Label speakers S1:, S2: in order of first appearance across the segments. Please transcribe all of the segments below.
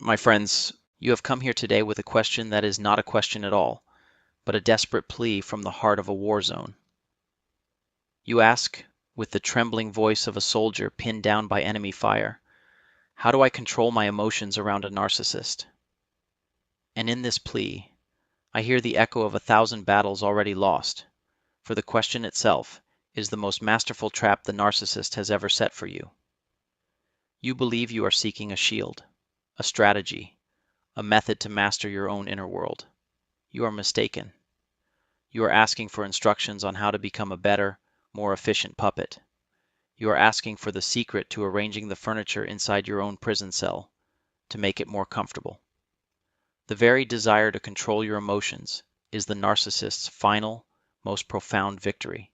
S1: My friends, you have come here today with a question that is not a question at all, but a desperate plea from the heart of a war zone. You ask, with the trembling voice of a soldier pinned down by enemy fire, how do I control my emotions around a narcissist? And in this plea, I hear the echo of 1,000 battles already lost, for the question itself is the most masterful trap the narcissist has ever set for you. You believe you are seeking a shield, a strategy, a method to master your own inner world. You are mistaken. You are asking for instructions on how to become a better, more efficient puppet. You are asking for the secret to arranging the furniture inside your own prison cell, to make it more comfortable. The very desire to control your emotions is the narcissist's final, most profound victory.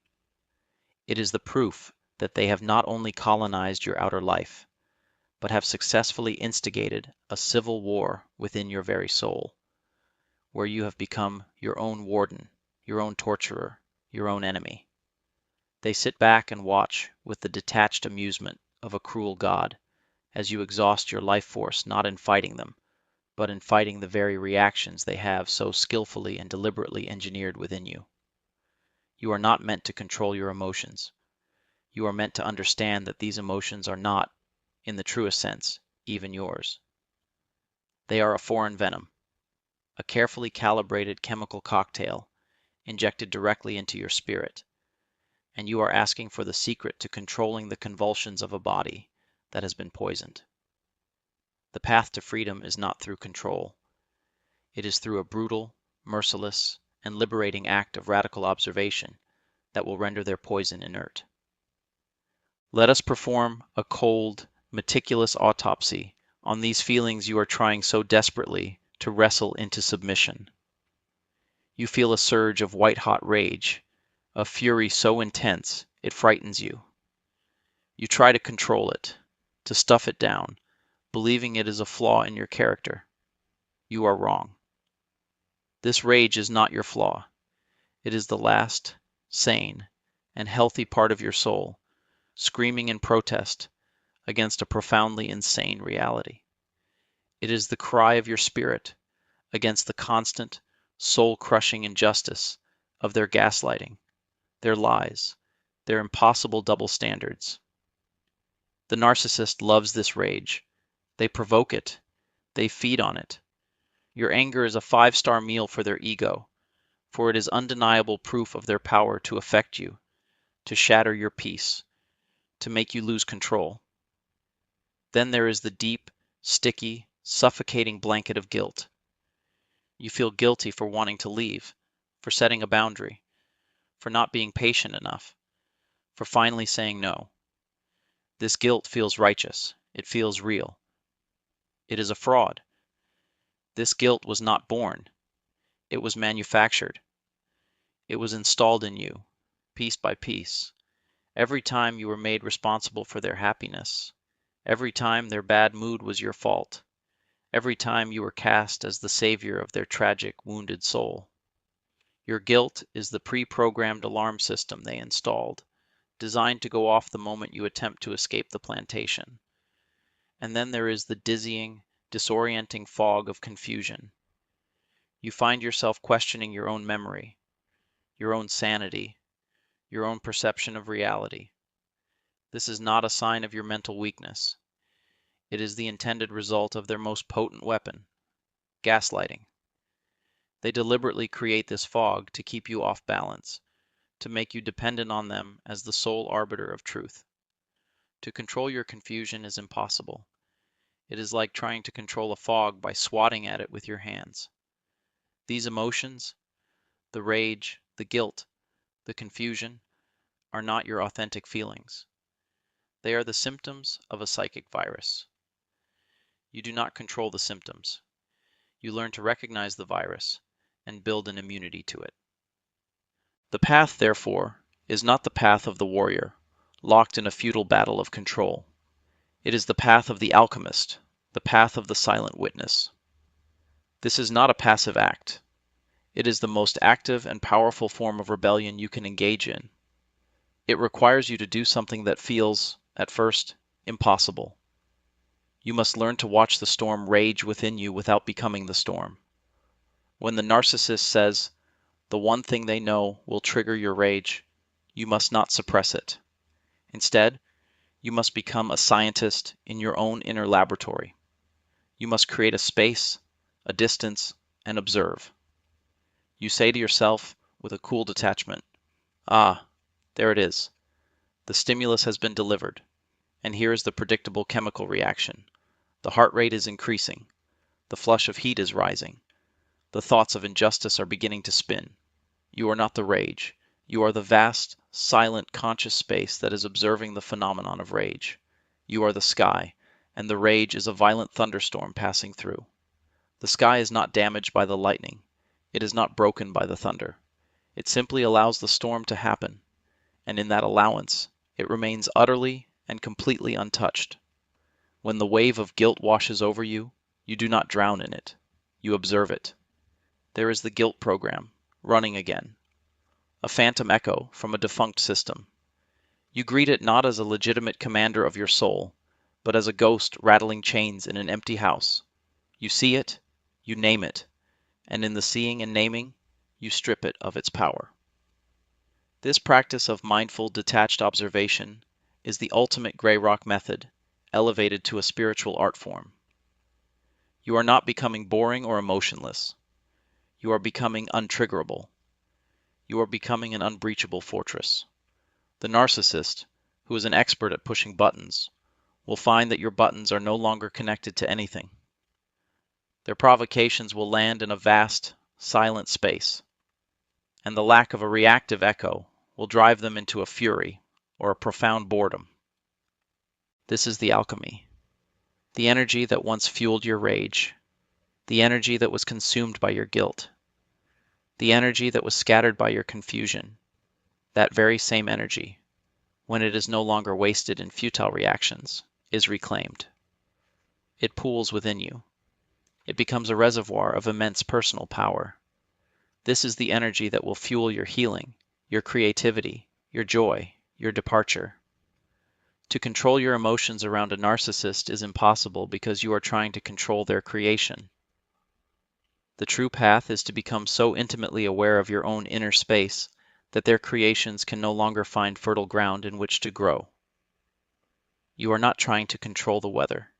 S1: It is the proof that they have not only colonized your outer life, but have successfully instigated a civil war within your very soul, where you have become your own warden, your own torturer, your own enemy. They sit back and watch with the detached amusement of a cruel god as you exhaust your life force not in fighting them, but in fighting the very reactions they have so skillfully and deliberately engineered within you. You are not meant to control your emotions. You are meant to understand that these emotions are not, in the truest sense, even yours. They are a foreign venom, a carefully calibrated chemical cocktail injected directly into your spirit, and you are asking for the secret to controlling the convulsions of a body that has been poisoned. The path to freedom is not through control. It is through a brutal, merciless, and liberating act of radical observation that will render their poison inert. Let us perform a cold, meticulous autopsy on these feelings you are trying so desperately to wrestle into submission. You feel a surge of white-hot rage, a fury so intense it frightens you. You try to control it, to stuff it down, believing it is a flaw in your character. You are wrong. This rage is not your flaw. It is the last, sane, and healthy part of your soul, screaming in protest against a profoundly insane reality. It is the cry of your spirit against the constant, soul-crushing injustice of their gaslighting, their lies, their impossible double standards. The narcissist loves this rage. They provoke it. They feed on it. Your anger is a 5-star meal for their ego, for it is undeniable proof of their power to affect you, to shatter your peace, to make you lose control. Then there is the deep, sticky, suffocating blanket of guilt. You feel guilty for wanting to leave, for setting a boundary, for not being patient enough, for finally saying no. This guilt feels righteous. It feels real. It is a fraud. This guilt was not born. It was manufactured. It was installed in you, piece by piece, every time you were made responsible for their happiness, every time their bad mood was your fault, every time you were cast as the savior of their tragic, wounded soul. Your guilt is the pre-programmed alarm system they installed, designed to go off the moment you attempt to escape the plantation. And then there is the dizzying, disorienting fog of confusion. You find yourself questioning your own memory, your own sanity, your own perception of reality. This is not a sign of your mental weakness. It is the intended result of their most potent weapon, gaslighting. They deliberately create this fog to keep you off balance, to make you dependent on them as the sole arbiter of truth. To control your confusion is impossible. It is like trying to control a fog by swatting at it with your hands. These emotions, the rage, the guilt, the confusion, are not your authentic feelings. They are the symptoms of a psychic virus. You do not control the symptoms. You learn to recognize the virus and build an immunity to it. The path, therefore, is not the path of the warrior, locked in a futile battle of control. It is the path of the alchemist, the path of the silent witness. This is not a passive act. It is the most active and powerful form of rebellion you can engage in. It requires you to do something that feels, at first, impossible. You must learn to watch the storm rage within you without becoming the storm. When the narcissist says the one thing they know will trigger your rage, you must not suppress it. Instead, you must become a scientist in your own inner laboratory. You must create a space, a distance, and observe. You say to yourself with a cool detachment, "Ah, there it is. The stimulus has been delivered, and here is the predictable chemical reaction. The heart rate is increasing. The flush of heat is rising. The thoughts of injustice are beginning to spin. You are not the rage. You are the vast, silent, conscious space that is observing the phenomenon of rage. You are the sky, and the rage is a violent thunderstorm passing through. The sky is not damaged by the lightning. It is not broken by the thunder. It simply allows the storm to happen, and in that allowance, it remains utterly and completely untouched. When the wave of guilt washes over you, you do not drown in it. You observe it. There is the guilt program, running again. A phantom echo from a defunct system. You greet it not as a legitimate commander of your soul, but as a ghost rattling chains in an empty house. You see it, you name it, and in the seeing and naming, you strip it of its power. This practice of mindful, detached observation is the ultimate gray rock method, elevated to a spiritual art form. You are not becoming boring or emotionless. You are becoming untriggerable. You are becoming an unbreachable fortress. The narcissist, who is an expert at pushing buttons, will find that your buttons are no longer connected to anything. Their provocations will land in a vast, silent space, and the lack of a reactive echo will drive them into a fury or a profound boredom. This is the alchemy. The energy that once fueled your rage, the energy that was consumed by your guilt, the energy that was scattered by your confusion, that very same energy, when it is no longer wasted in futile reactions, is reclaimed. It pools within you. It becomes a reservoir of immense personal power. This is the energy that will fuel your healing, your creativity, your joy, your departure. To control your emotions around a narcissist is impossible because you are trying to control their creation. The true path is to become so intimately aware of your own inner space that their creations can no longer find fertile ground in which to grow. You are not trying to control the weather.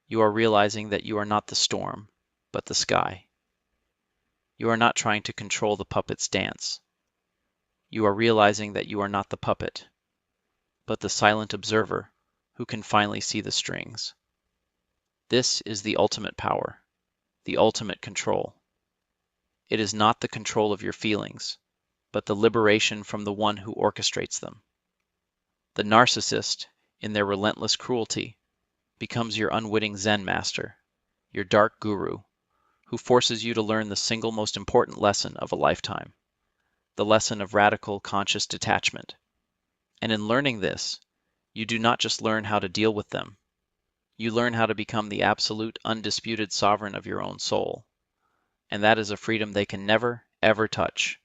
S1: You are realizing that you are not the storm, but the sky. You are not trying to control the puppet's dance. You are realizing that you are not the puppet, but the silent observer who can finally see the strings. This is the ultimate power, the ultimate control. It is not the control of your feelings, but the liberation from the one who orchestrates them. The narcissist, in their relentless cruelty, becomes your unwitting Zen master, your dark guru, who forces you to learn the single most important lesson of a lifetime, the lesson of radical conscious detachment. And in learning this, you do not just learn how to deal with them, you learn how to become the absolute, undisputed sovereign of your own soul. And that is a freedom they can never, ever touch.